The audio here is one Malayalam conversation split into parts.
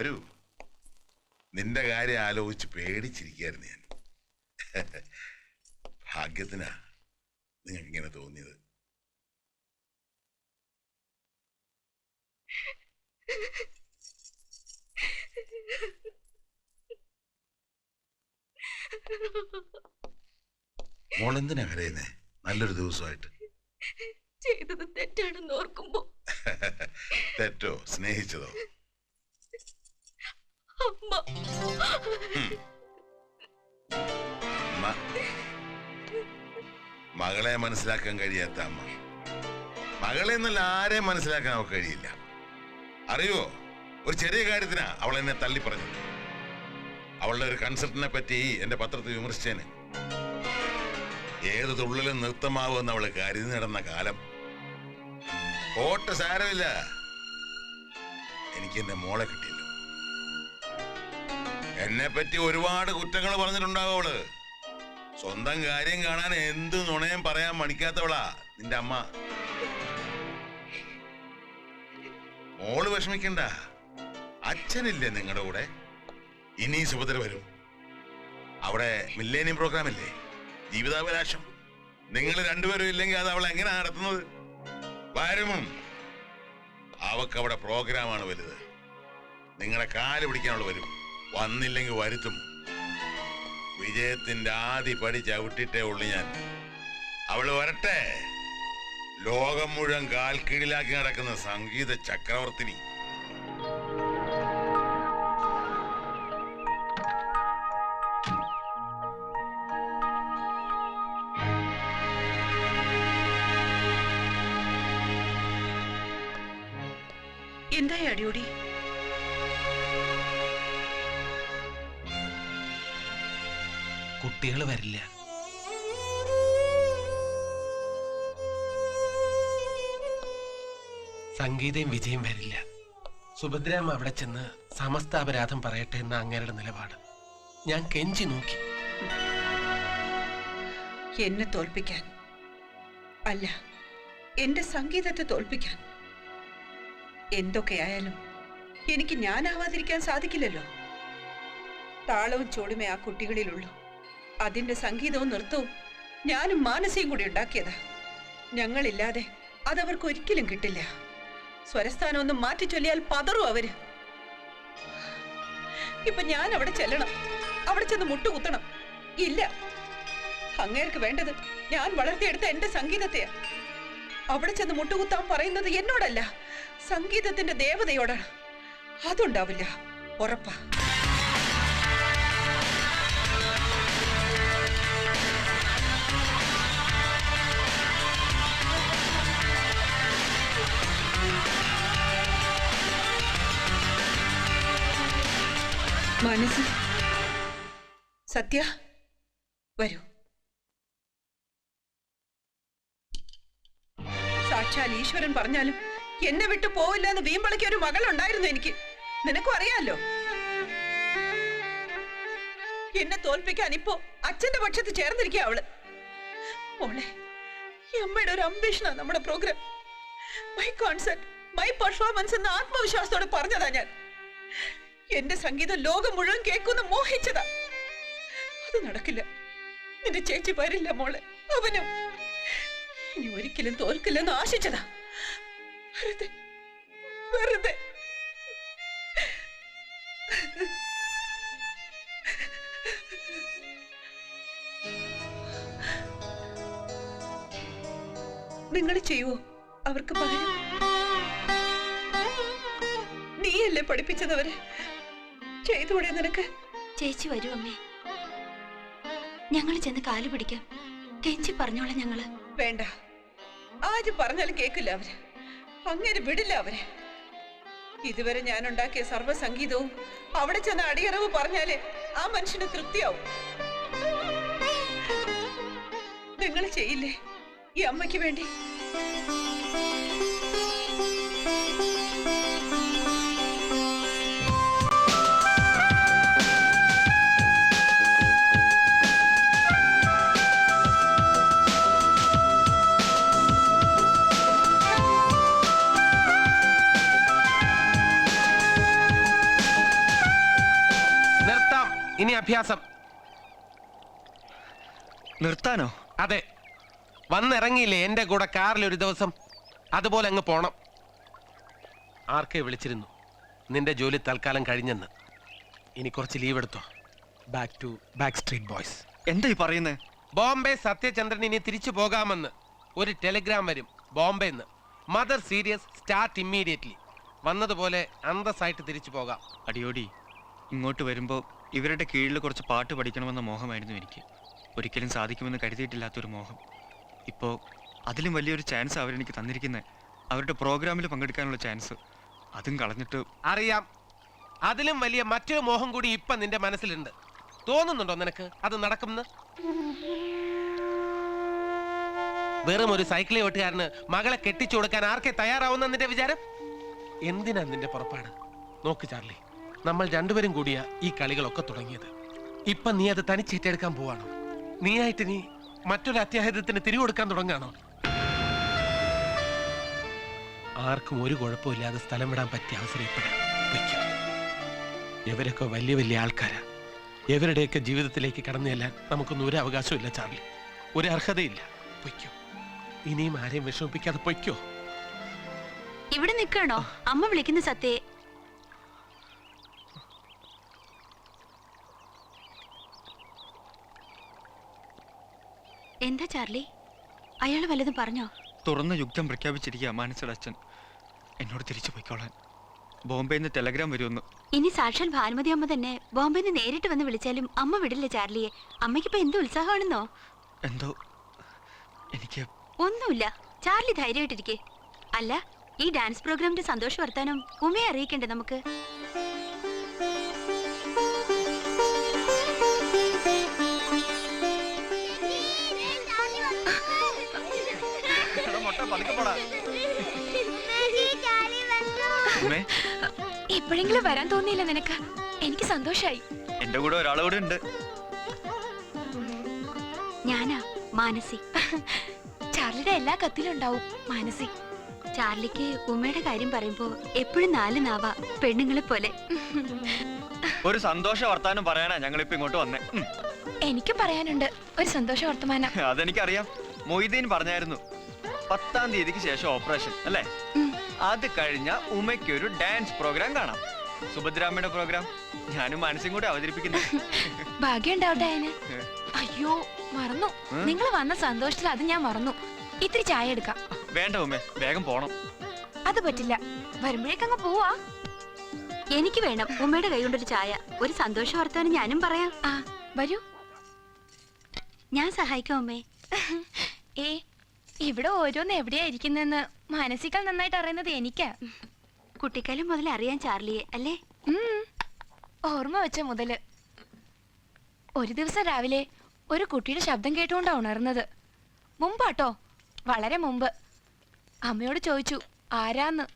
വരൂ. നിന്റെ കാര്യം ആലോചിച്ച് പേടിച്ചിരിക്കുകയായിരുന്നു ഞാൻ. ഭാഗ്യത്തിനാ നിങ്ങൾക്ക് ഇങ്ങനെ തോന്നിയത്. മോളെന്തിനാ കരയുന്നേ? നല്ലൊരു ദിവസമായിട്ട്. ചെയ്തത് തെറ്റാണെന്ന് ഓർക്കുമ്പോ. തെറ്റോ? സ്നേഹിച്ചതോ? അമ്മ മകളെ മനസ്സിലാക്കാൻ കഴിയാത്ത അമ്മ. മകളെ എന്നല്ല ആരെയും മനസ്സിലാക്കാൻ അവൾക്ക് കഴിയില്ല. അറിയോ, ഒരു ചെറിയ കാര്യത്തിനാ അവൾ എന്നെ തള്ളി പറഞ്ഞത്. അവളുടെ ഒരു കൺസെപ്റ്റിനെ പറ്റി എന്റെ പത്രത്തിൽ വിമർശിച്ചേന്. ഏത് തുള്ളിലും നൃത്തമാവുമെന്ന് അവള് കരുതി നടന്ന കാലം. ഓട്ട സാരമില്ല, എനിക്ക് എന്റെ മോളെ കിട്ടിയല്ലോ. എന്നെ പറ്റി ഒരുപാട് കുറ്റങ്ങൾ പറഞ്ഞിട്ടുണ്ടാവും അവള്. സ്വന്തം കാര്യം കാണാൻ എന്ത് നുണയും പറയാൻ മണിക്കാത്തവളാ നിന്റെ അമ്മ. മോള് വിഷമിക്കണ്ട, അച്ഛനില്ലേ നിങ്ങളുടെ കൂടെ? ഇനി സുഭദ്ര വരും. അവിടെ മില്ലേനിയം പ്രോഗ്രാം ഇല്ലേ, ജീവിതാഭിലാഷം. നിങ്ങൾ രണ്ടുപേരും ഇല്ലെങ്കിൽ അത് അവൾ എങ്ങനെയാ നടത്തുന്നത്? വരും. അവക്ക് അവിടെ പ്രോഗ്രാമാണ് വലുത്. നിങ്ങളെ കാല് പിടിക്കാനുള്ള വരും. വന്നില്ലെങ്കിൽ വരുത്തും. വിജയത്തിന്റെ ആദ്യ പടി ചവിട്ടിട്ടേ ഉള്ളു ഞാൻ. അവള് വരട്ടെ. ലോകം മുഴുവൻ കാൽ കീഴിലാക്കി നടക്കുന്ന സംഗീത ചക്രവർത്തിനി. എന്തായി അടിയോടി? കുട്ടികൾ വരില്ല. സംഗീതയും വിജയം വരില്ല. സുഭദ്രാമ്മ അവിടെ ചെന്ന് സമസ്ത അപരാധം പറയട്ടെ എന്ന അങ്ങേരുടെ നിലപാട്. ഞാൻ കെഞ്ചി നോക്കി. എന്നെ തോൽപ്പിക്കാൻ അല്ല, എന്റെ സംഗീതത്തെ തോൽപ്പിക്കാൻ. എന്തൊക്കെയായാലും എനിക്ക് ഞാനാവാതിരിക്കാൻ സാധിക്കില്ലല്ലോ. താളവും ചോടുമേ ആ കുട്ടികളിലുള്ളൂ. അതിന്റെ സംഗീതവും നൃത്തവും ഞാനും മാനസയും കൂടി ഉണ്ടാക്കിയതാ. ഞങ്ങളില്ലാതെ അതവർക്ക് ഒരിക്കലും കിട്ടില്ല. സ്വരസ്ഥാനം ഒന്നും മാറ്റി ചൊല്ലിയാൽ പതറും അവര്. ഇപ്പൊ ഞാൻ അവിടെ ചെല്ലണം, അവിടെ ചെന്ന് മുട്ടുകുത്തണം? ഇല്ല. അങ്ങേർക്ക് വേണ്ടത് ഞാൻ വളർത്തിയെടുത്ത എന്റെ സംഗീതത്തെയാ. അവിടെ ചെന്ന് മുട്ടുകുത്താൻ പറയുന്നത് എന്നോടല്ല, സംഗീതത്തിന്റെ ദേവതയോടാണ്. അതുണ്ടാവില്ല, ഉറപ്പാ. മനസ്സ് സത്യ, വരൂ. സാക്ഷാൽ ഈശ്വരൻ പറഞ്ഞാലും എന്നെ വിട്ടു പോവില്ല എന്ന് വീമ്പളയ്ക്ക് ഒരു മകളുണ്ടായിരുന്നു എനിക്ക്. നിനക്കും അറിയാലോ. എന്നെ തോൽപ്പിക്കാൻ ഇപ്പോ അച്ഛന്റെ പക്ഷത്ത് ചേർന്നിരിക്കുക അവള്. മോളെ, ഈ അമ്മയുടെ ഒരു അംബിഷനാ നമ്മുടെ programme. My concert, my performance എന്ന ആത്മവിശ്വാസത്തോടെ പറഞ്ഞതാ ഞാൻ. എന്റെ സംഗീതം ലോകം മുഴുവൻ കേൾക്കുന്ന മോഹിച്ചതാ. അത് നടക്കില്ല. നിന്റെ ചേച്ചി വരില്ല മോളെ, അവനും. ഇനി ഒരിക്കലും തോൽക്കില്ലെന്ന് ആശിച്ചതാ. വെറുതെ വെറുതെ. നിങ്ങൾ ചെയ്യുവോ അവർക്ക് പകരം? നീയല്ലേ പഠിപ്പിച്ചതവരെ? ചെയ്തൂടെ നിനക്ക്? ചേച്ചി വരൂ അമ്മേ, ഞങ്ങൾ ചെന്ന് കാല് പിടിക്കാം. കെഞ്ചി പറഞ്ഞോളാം ഞങ്ങള്. വേണ്ട, ആര് പറഞ്ഞാലും കേക്കില്ല അവര്. അങ്ങനെ വിടില്ല അവരെ. ഇതുവരെ ഞാൻ ഉണ്ടാക്കിയ സർവ്വസംഗീതവും അവിടെ ചെന്ന് അടിയറവ് പറഞ്ഞാലേ ആ മനുഷ്യന് തൃപ്തിയാവും. നിങ്ങൾ ചെയ്യില്ലേ ഈ അമ്മയ്ക്ക് വേണ്ടി? ഇനി അഭ്യാസം. നിർത്താനോ? അതെ, വന്നിറങ്ങിയില്ലേ എന്റെ കൂടെ കാറിൽ ഒരു ദിവസം, അതുപോലെ അങ്ങ് പോണം. ആർക്കെ വിളിച്ചിരുന്നു നിന്റെ ജോലി തൽക്കാലം കഴിഞ്ഞെന്ന്. ഇനി കുറച്ച് ലീവ് എടുത്തോ. Back street boys. എന്താ ഈ പറയുന്നേ? ബോംബെ സത്യചന്ദ്രൻ ഇനി തിരിച്ചു പോകാമെന്ന് ഒരു ടെലിഗ്രാം വരും ബോംബെന്ന്. Mother serious, start immediately. വന്നതുപോലെ അന്തസ്സായിട്ട് തിരിച്ചു പോകാം. അടിയോടി, ഇങ്ങോട്ട് വരുമ്പോൾ ഇവരുടെ കീഴിൽ കുറച്ച് പാട്ട് പഠിക്കണമെന്ന മോഹമായിരുന്നു എനിക്ക്. ഒരിക്കലും സാധിക്കുമെന്ന് കരുതിയിട്ടില്ലാത്തൊരു മോഹം. ഇപ്പോൾ അതിലും വലിയൊരു ചാൻസ് അവരെനിക്ക് തന്നിരിക്കുന്നത്. അവരുടെ പ്രോഗ്രാമിൽ പങ്കെടുക്കാനുള്ള ചാൻസ്. അതും കളഞ്ഞിട്ട്. അറിയാം, അതിലും വലിയ മറ്റൊരു മോഹം കൂടി ഇപ്പൊ നിന്റെ മനസ്സിലുണ്ട്. തോന്നുന്നുണ്ടോ നിനക്ക് അത് നടക്കുമെന്ന്? വെറും ഒരു സൈക്കിളി ഓട്ടുകാരന് മകളെ കെട്ടിച്ചു കൊടുക്കാൻ ആർക്കെ തയ്യാറാവുന്ന നിന്റെ വിചാരം? എന്തിനാ നിന്റെ പുറപ്പാട്? നോക്ക് ചാർലി, നമ്മൾ രണ്ടുപേരും കൂടിയാ ഈ കളികളൊക്കെ തുടങ്ങിയത്. ഇപ്പൊ നീ അത് തനിച്ചേറ്റെടുക്കാൻ പോവാണോ? നീയായിട്ട് നീ മറ്റൊരു അത്യാഹിതത്തിന് തിരികൊടുക്കാൻ തുടങ്ങാണോ? ആർക്കും ഒരു കുഴപ്പമില്ലാതെ സ്ഥലം വിടാൻ പറ്റിയ അവസരം ഇപ്പോഴാണ്. ഇവരൊക്കെ വലിയ വലിയ ആൾക്കാരാ. ഇവരുടെയൊക്കെ ജീവിതത്തിലേക്ക് കടന്നു ചെല്ലാൻ നമുക്കൊന്നും ഒരു അവകാശമില്ല ചാർലി, ഒരു അർഹതയില്ല. പൊയ്ക്കോ, ഇനിയും ആരെയും വിഷമിപ്പിക്കാതെ പൊയ്ക്കോ. ഇവിടെ നിൽക്കണോ? അമ്മ വിളിക്കുന്ന സത്യേ. എന്താ ചാർലി, അയാൾ വല്ലതും പറഞ്ഞോ? തുറന്ന യുദ്ധം പ്രഖ്യാപിച്ചിരിക്കുക മാനസയുടെ അച്ഛൻ. എന്നോട് തിരിച്ചു പോയിക്കോളാൻ. ബോംബെയിൽ നിന്ന് ടെലഗ്രാം വരുമെന്ന്. ഇനി സാക്ഷാൽ ഭാനുമതി അമ്മ തന്നെ ബോംബെയിൽ നിന്ന് നേരിട്ട് വന്ന് വിളിച്ചാലും അമ്മ വിടില്ല ചാർലിയെ. അമ്മയ്ക്കിപ്പോ എന്ത് ഉത്സാഹമാണെന്നോ? എന്തോ എനിക്ക് ഒന്നുമില്ല, ചാർലി ധൈര്യമായിട്ടിരിക്കെ. അല്ല, ഈ ഡാൻസ് പ്രോഗ്രാമിന്റെ സന്തോഷ വർത്താനം ഉമ്മയെ അറിയിക്കണ്ടേ നമുക്ക്? എപ്പോഴെങ്കിലും വരാൻ തോന്നിയില്ല നിനക്ക്? എനിക്ക് സന്തോഷായി. എന്റെ കൂടെ ഒരാളോട് ഉണ്ട്. ഞാനാ മാനസി. ചാർലിയുടെ എല്ലാ കത്തിലും ഉണ്ടാവും മാനസി. ചാർലിക്ക് ഉമ്മയുടെ കാര്യം പറയുമ്പോ എപ്പോഴും 4 നാവാ, പെണ്ണുങ്ങളെ പോലെ. ഒരു സന്തോഷ വർത്താനം പറയാനാ ഞങ്ങളിപ്പോ ഇങ്ങോട്ട് വന്നേ. എനിക്ക് പറയാനുണ്ട് ഒരു സന്തോഷ വർത്തമാനം. അതെനിക്കറിയാം. മൊയ്തീൻ പറഞ്ഞായിരുന്നു 10-ാം തീയതിക്ക് ശേഷം ഓപ്പറേഷൻ അല്ലേ? അത് കഴിഞ്ഞ ഉമ്മയ്ക്കൊരു ഡാൻസ് പ്രോഗ്രാം കാണാം. സുഭദ്രാമ്മയുടെ പ്രോഗ്രാം ഞാനും മനസ്സും കൂടെ അവതരിപ്പിക്കുന്നു. ഭാഗ്യം ഉണ്ടാവട്ടെ അതിന്. അയ്യോ മറന്നു, നിങ്ങൾ വന്ന സന്തോഷത്തിൽ അത് ഞാൻ മറന്നു. ഇത്തിരി ചായ എടുക്കാം. വേണ്ട ഉമ്മേ, വേഗം പോണം. അത് പറ്റില്ല, വരുമ്പോഴേക്കങ്ങ് പോവാ. എനിക്ക് വേണം ഉമ്മയുടെ കൈ കൊണ്ടൊരു ചായ. ഒരു സന്തോഷ വർത്താനം ഞാനും പറയാം. ആ വരൂ, ഞാൻ സഹായിക്കാം ഉമ്മേ. ഇവിടെ ഓരോന്ന് എവിടെയാ ഇരിക്കുന്നെന്ന് മാനസികൾ നന്നായിട്ട് അറിയുന്നത് എനിക്കാ. കുട്ടിക്കാലം മുതൽ അറിയാൻ ചാർലിയെ അല്ലേ? ഓർമ്മ വെച്ച മുതല്. ഒരു ദിവസം രാവിലെ ഒരു കുട്ടിയുടെ ശബ്ദം കേട്ടുകൊണ്ടാ ഉണർന്നത്. മുമ്പാട്ടോ, വളരെ മുമ്പ്. അമ്മയോട് ചോദിച്ചു ആരാന്ന്.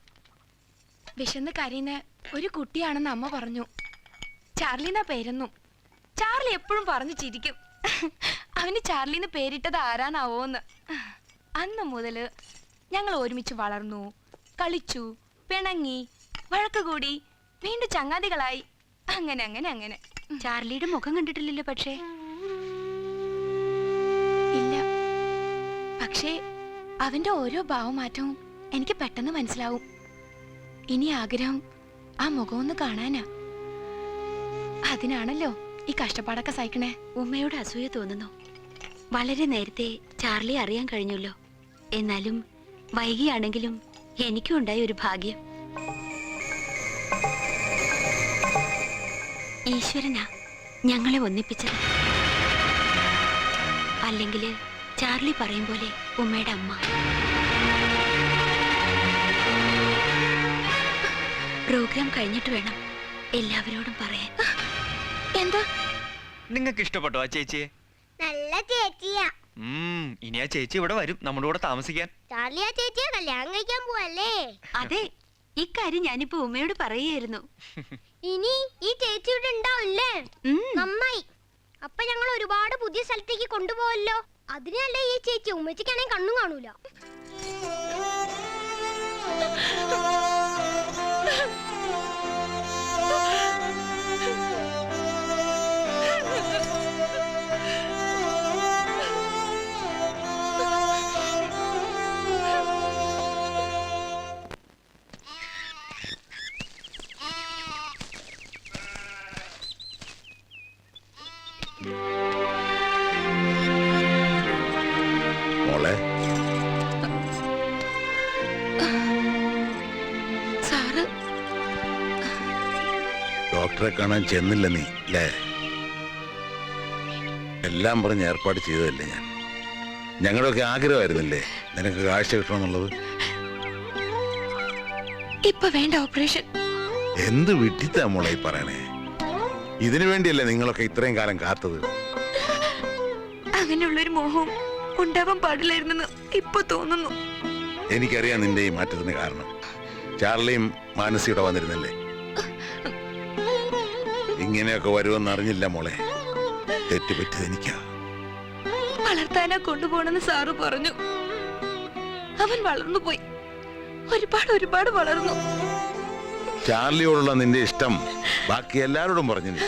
വിശന്ന് കരയുന്ന ഒരു കുട്ടിയാണെന്ന് അമ്മ പറഞ്ഞു. ചാർലിന്നാ പേരെന്നും. ചാർലി എപ്പോഴും പറഞ്ഞു ചിരിക്കും. അവന് ചാർലിന്ന് പേരിട്ടത് ആരാന്നാവോന്ന്. അന്ന് മുതല് ഞങ്ങൾ ഒരുമിച്ച് വളർന്നു, കളിച്ചു, പിണങ്ങി, വഴക്ക് കൂടി, വീണ്ടും ചങ്ങാതികളായി. അങ്ങനെ അങ്ങനെ അങ്ങനെ. ചാർലിയുടെ മുഖം കണ്ടിട്ടില്ലല്ലോ? പക്ഷേ ഇല്ല. പക്ഷേ അവന്റെ ഓരോ ഭാവമാറ്റവും എനിക്ക് പെട്ടെന്ന് മനസ്സിലാവും. ഇനി ആഗ്രഹം ആ മുഖം ഒന്ന് കാണാനാ. അതിനാണല്ലോ ഈ കഷ്ടപ്പാടൊക്കെ സഹിക്കണേ. ഉമ്മയോട് അസൂയ തോന്നുന്നു. വളരെ നേരത്തെ ചാർലി അറിയാൻ കഴിഞ്ഞല്ലോ. എന്നാലും വൈകിയാണെങ്കിലും എനിക്കും ഉണ്ടായ ഒരു ഭാഗ്യം. ഈശ്വരനാ ഞങ്ങളെ ഒന്നിപ്പിച്ചത്. അല്ലെങ്കിൽ ചാർലി പറയും പോലെ ഉമ്മയുടെ അമ്മ. പ്രോഗ്രാം കഴിഞ്ഞിട്ട് വേണം എല്ലാവരോടും പറയാൻ. എന്താ നിങ്ങൾക്ക് ഇഷ്ടപ്പെട്ടോ ആ ചേച്ചിയെ? നല്ല ചേച്ചിയാ. ഇനി ആ ചേച്ചി ഇവിടെ വരും നമ്മുടെ കൂടെ താമസിക്കാൻ. ചാർലി ആ ചേച്ചിയെ കല്യാണം കഴിക്കാൻ പോവല്ലേ? അതെ, ഇക്കാര്യം ഞാനിപ്പോ ഉമ്മയോട് പറയുകയായിരുന്നു. ഇനി ഈ ചേച്ചി ഇവിടെ ഉണ്ടാവില്ലേ? നന്നായി. അപ്പൊ ഞങ്ങൾ ഒരുപാട് പുതിയ സ്ഥലത്തേക്ക് കൊണ്ടുപോവല്ലോ. അതിനല്ലേ ഈ ചേച്ചി. ഉമ്മച്ചിക്കാണെങ്കിൽ കണ്ണും കാണൂല. മോളെ, സാറ് ഡോക്ടറെ കാണാൻ ചെന്നില്ല നീ അല്ലേ? എല്ലാം പറഞ്ഞ് ഏർപ്പാട് ചെയ്തതല്ലേ ഞാൻ. ഞങ്ങളുടെയൊക്കെ ആഗ്രഹമായിരുന്നില്ലേ നിനക്ക് കാഴ്ച കിട്ടണമെന്നുള്ളത്. ഇപ്പൊ വേണ്ട ഓപ്പറേഷൻ. എന്ത് വിട്ടിത്താ മോളെ ഈ പറയണേ? ഇതിനു വേണ്ടിയല്ലേ നിങ്ങളൊക്കെ ഇത്രയും കാലം കാത്തത്? അങ്ങനെയുള്ളൊരു മോഹവും ഉണ്ടാവാൻ പാടില്ലായിരുന്നെന്ന് ഇപ്പൊ തോന്നുന്നു. എനിക്കറിയാം നിന്റെ ഈ മാറ്റത്തിന് കാരണം. ചാർലിയും മാനസിയുടെ വന്നിരുന്നല്ലേ? ഇങ്ങനെയൊക്കെ വരുമെന്ന് അറിഞ്ഞില്ല മോളെ. തെറ്റുപറ്റിയത് എനിക്കാ. വളർത്താനാ കൊണ്ടുപോകണമെന്ന് സാറ് പറഞ്ഞു. അവൻ വളർന്നു പോയി, ഒരുപാട് വളർന്നു. ചാർലിയോടുള്ള നിന്റെ ഇഷ്ടം ബാക്കി എല്ലാവരോടും പറഞ്ഞില്ല,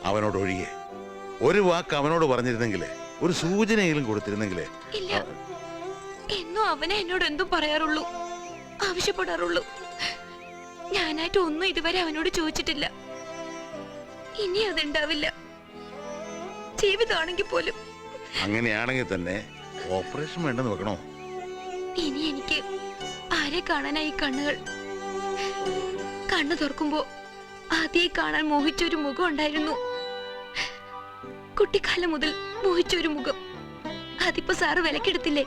അവനോട് ഒഴികെ. ഒരു വാക്ക് അവനോട് പറഞ്ഞിരുന്നെങ്കിലേ, ഒരു സൂചനയെങ്കിലും കൊടുത്തിരുന്നെങ്കിലേ. ഇല്ല, എന്നും അവനെ എന്നോട് എന്തും പറയാറുള്ളൂ, ആവശ്യപ്പെടാറുള്ളൂ. ഞാനായിട്ട് ഒന്നും ഇതുവരെ അവനോട് ചോദിച്ചിട്ടില്ല. ഇനി അതുണ്ടാവില്ല, ജീവിതമാണെങ്കിൽ പോലും. അങ്ങനെയാണെങ്കിൽ തന്നെ ഓപ്പറേഷൻ വേണ്ടെന്ന് വെക്കണോ? ഇനി എനിക്ക് ആരെ കാണാനായി കണ്ണുകൾ? കണ്ണു തുറക്കുമ്പോ ആദ്യമായി കാണാൻ മോഹിച്ചൊരു മുഖം ഉണ്ടായിരുന്നു. കുട്ടിക്കാലം മുതൽ മോഹിച്ചൊരു മുഖം. അതിപ്പോ സാറ് വിലക്കെടുത്തില്ലേ?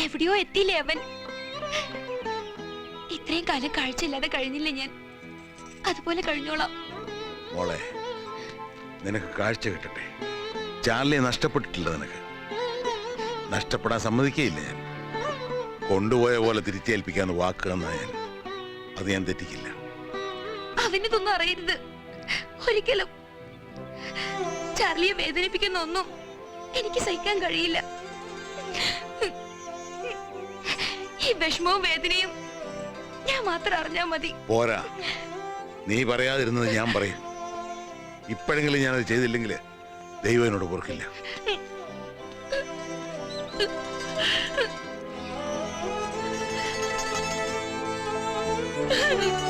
എവിടെയോ എത്തിയില്ലേ അവൻ? ഇത്രയും കാലം കാഴ്ചയില്ലാതെ കഴിഞ്ഞില്ലേ ഞാൻ? അതുപോലെ കഴിഞ്ഞോളാം. മോളെ, നിനക്ക് കാഴ്ച കിട്ടട്ടെ. ചാർലിയെ നഷ്ടപ്പെട്ടിട്ടില്ല നിനക്ക്. നഷ്ടപ്പെടാൻ സമ്മതിക്കുകയില്ല ഞാൻ. കൊണ്ടുപോയ പോലെ തിരിച്ചേൽപ്പിക്കാന്ന് വാക്ക് തന്ന ഞാൻ. അത് ഞാൻ തെറ്റിക്കില്ല. അവനിതൊന്നും അറിയരുത് ഒരിക്കലും. ചാർലിയെ വേദനിപ്പിക്കുന്ന ഒന്നും എനിക്ക് സഹിക്കാൻ കഴിയില്ല. ഈ വിഷമവും വേദനയും ഞാൻ മാത്രം അറിഞ്ഞാ മതി. പോരാ, നീ പറയാതിരുന്നത് ഞാൻ പറയും. ഇപ്പോഴെങ്കിലും ഞാനത് ചെയ്തില്ലെങ്കിൽ ദൈവം എന്നോട് പൊറുക്കില്ല. Hmm.